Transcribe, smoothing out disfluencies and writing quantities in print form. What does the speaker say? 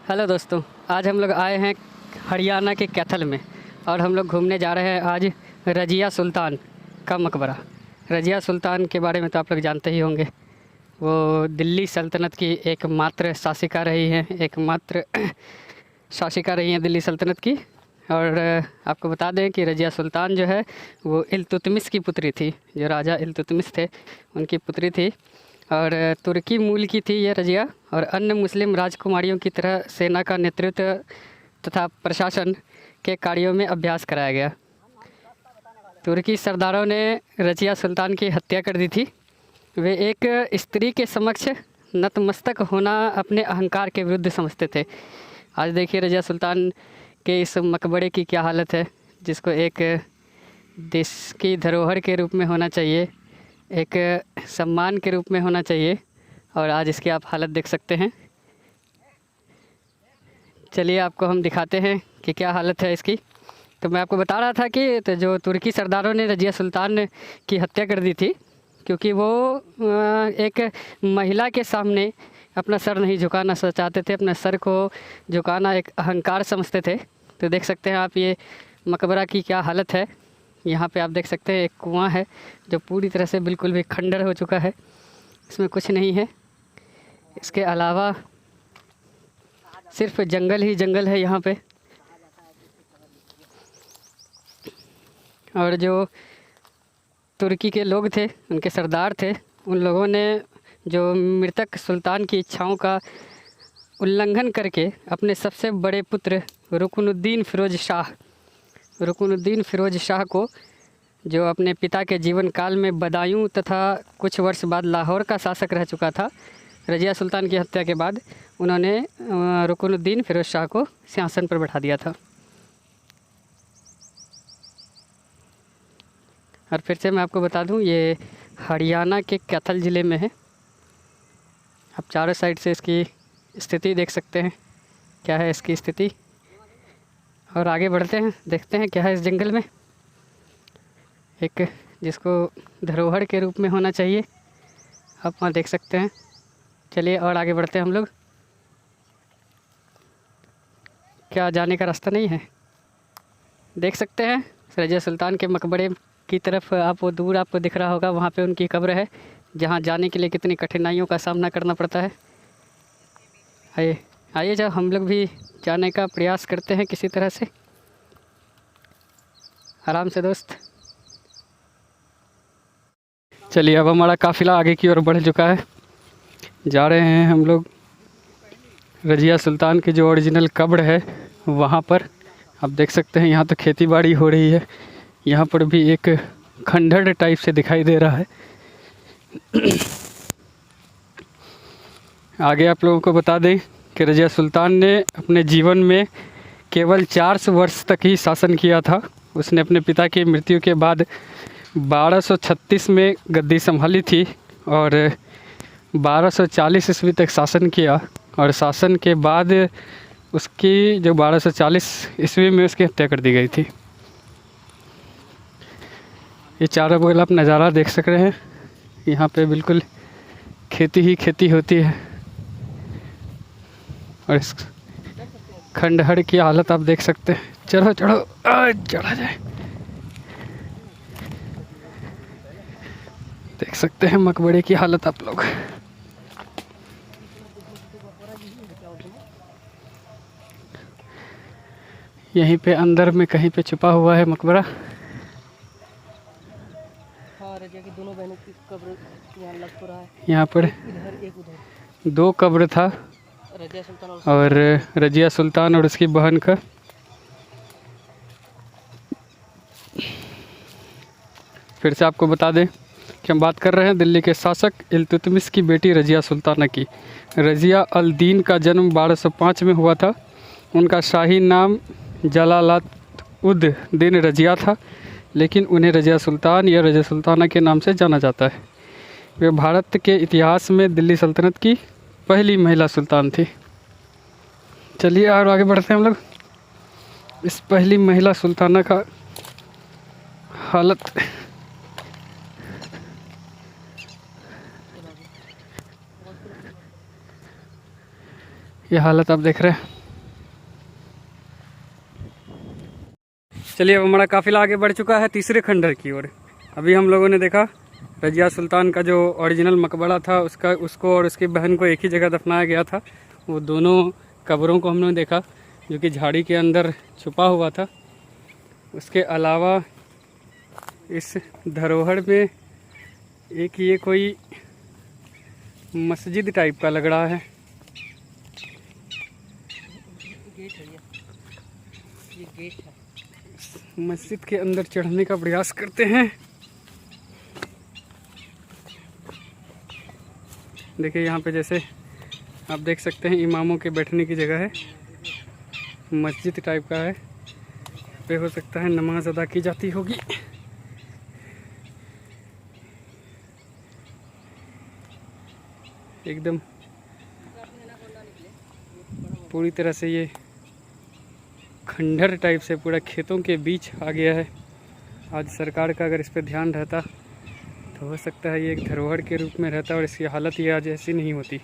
Hello दोस्तों, आज हम लोग आए हैं हरियाणा के कैथल में और हम लोग घूमने जा रहे हैं आज रज़िया सुल्तान का मकबरा। रज़िया सुल्तान के बारे में तो आप लोग जानते ही होंगे। वो दिल्ली सल्तनत की एकमात्र शासिका रही हैं, एकमात्र शासिका रही हैं दिल्ली सल्तनत की। और आपको बता दें कि रज़िया सुल्तान जो है वो इल्तुतमिश की पुत्री थी। जो राजा इल्तुतमिश थे उनकी पुत्री थी और तुर्की मूल की थी ये रज़िया। और अन्य मुस्लिम राजकुमारियों की तरह सेना का नेतृत्व तथा प्रशासन के कार्यों में अभ्यास कराया गया। तुर्की सरदारों ने रज़िया सुल्तान की हत्या कर दी थी। वे एक स्त्री के समक्ष नतमस्तक होना अपने अहंकार के विरुद्ध समझते थे। आज देखिए रज़िया सुल्तान के इस मकबरे की क्या हालत है, जिसको एक देश की धरोहर के रूप में होना चाहिए, एक सम्मान के रूप में होना चाहिए, और आज इसकी आप हालत देख सकते हैं। चलिए आपको हम दिखाते हैं कि क्या हालत है इसकी। तो मैं आपको बता रहा था कि तो जो तुर्की सरदारों ने रज़िया सुल्तान की हत्या कर दी थी, क्योंकि वो एक महिला के सामने अपना सर नहीं झुकाना चाहते थे। अपने सर को झुकाना एक अहंकार समझते थे। तो देख सकते हैं आप ये मकबरा की क्या हालत है। यहाँ पे आप देख सकते हैं एक कुआं है जो पूरी तरह से बिल्कुल भी खंडर हो चुका है, इसमें कुछ नहीं है। इसके अलावा सिर्फ जंगल ही जंगल है यहाँ पे। और जो तुर्की के लोग थे, उनके सरदार थे, उन लोगों ने जो मृतक सुल्तान की इच्छाओं का उल्लंघन करके अपने सबसे बड़े पुत्र रुकनुद्दीन फ़िरोज़ शाह को, जो अपने पिता के जीवन काल में बदायूं तथा कुछ वर्ष बाद लाहौर का शासक रह चुका था, रज़िया सुल्तान की हत्या के बाद उन्होंने रुकनुद्दीन फ़िरोज़ शाह को सिंहासन पर बैठा दिया था। और फिर से मैं आपको बता दूं, ये हरियाणा के कैथल ज़िले में है। आप चारों साइड से इसकी स्थिति देख सकते हैं, क्या है इसकी स्थिति। और आगे बढ़ते हैं, देखते हैं क्या है इस जंगल में, एक जिसको धरोहर के रूप में होना चाहिए। आप वहाँ देख सकते हैं। चलिए और आगे बढ़ते हैं हम लोग। क्या जाने का रास्ता नहीं है? देख सकते हैं रज़िया सुल्तान के मकबरे की तरफ आप वो दूर आपको दिख रहा होगा, वहाँ पे उनकी कब्र है, जहाँ जाने के लिए कितनी कठिनाइयों का सामना करना पड़ता है। आइए जब हम लोग भी जाने का प्रयास करते हैं किसी तरह से, आराम से दोस्त। चलिए अब हमारा काफ़िला आगे की ओर बढ़ चुका है। जा रहे हैं हम लोग रज़िया सुल्तान की जो ओरिजिनल कब्र है वहाँ पर। आप देख सकते हैं यहाँ तो खेती बाड़ी हो रही है। यहाँ पर भी एक खंडहर टाइप से दिखाई दे रहा है। आगे आप लोगों को बता दें कि रज़िया सुल्तान ने अपने जीवन में केवल 4 वर्ष तक ही शासन किया था। उसने अपने पिता की मृत्यु के बाद 1236 में गद्दी संभाली थी और 1240 ईस्वी तक शासन किया। और शासन के बाद उसकी जो 1240 ईस्वी में उसकी हत्या कर दी गई थी। ये चारों बगल आप नज़ारा देख सक रहे हैं। यहाँ पे बिल्कुल खेती ही खेती होती है। और इस खंडहर की हालत आप देख सकते हैं। चढ़ो चढ़ो, चढ़ा जाए। देख सकते हैं मकबरे की हालत आप लोग। यहीं पे अंदर में कहीं पे छुपा हुआ है मकबरा। हाँ, रज़िया की दोनों बहनों की कब्र यहाँ लग तो रहा है। यहाँ पर इधर एक उधर 2 कब्र था, रज़िया सुल्तान और रज़िया सुल्तान और उसकी बहन का। फिर से आपको बता दें कि हम बात कर रहे हैं दिल्ली के शासक इल्तुतमिश की बेटी रज़िया सुल्ताना की। रज़िया अल दीन का जन्म 1205 में हुआ था। उनका शाही नाम जलालुद दीन रज़िया था, लेकिन उन्हें रज़िया सुल्तान या रज़िया सुल्ताना के नाम से जाना जाता है। वे भारत के इतिहास में दिल्ली सल्तनत की पहली महिला सुल्तान थी। चलिए और आगे बढ़ते हैं हम लोग। इस पहली महिला सुल्ताना का हालत, ये हालत आप देख रहे हैं। चलिए, अब हमारा काफिला आगे बढ़ चुका है तीसरे खंडर की ओर। अभी हम लोगों ने देखा रजिया सुल्तान का जो ओरिजिनल मकबरा था उसको और उसकी बहन को एक ही जगह दफनाया गया था। वो दोनों कब्रों को हमने देखा जो कि झाड़ी के अंदर छुपा हुआ था। उसके अलावा इस धरोहर में एक ये कोई मस्जिद टाइप का लग रहा है। गेट है ये गेट है। मस्जिद के अंदर चढ़ने का प्रयास करते हैं। देखिए यहाँ पे जैसे आप देख सकते हैं इमामों के बैठने की जगह है, मस्जिद टाइप का है। पे हो सकता है नमाज अदा की जाती होगी। एकदम पूरी तरह से ये खंडर टाइप से पूरा खेतों के बीच आ गया है। आज सरकार का अगर इस पर ध्यान रहता तो हो सकता है ये एक धरोहर के रूप में रहता और इसकी हालत ये आज ऐसी नहीं होती।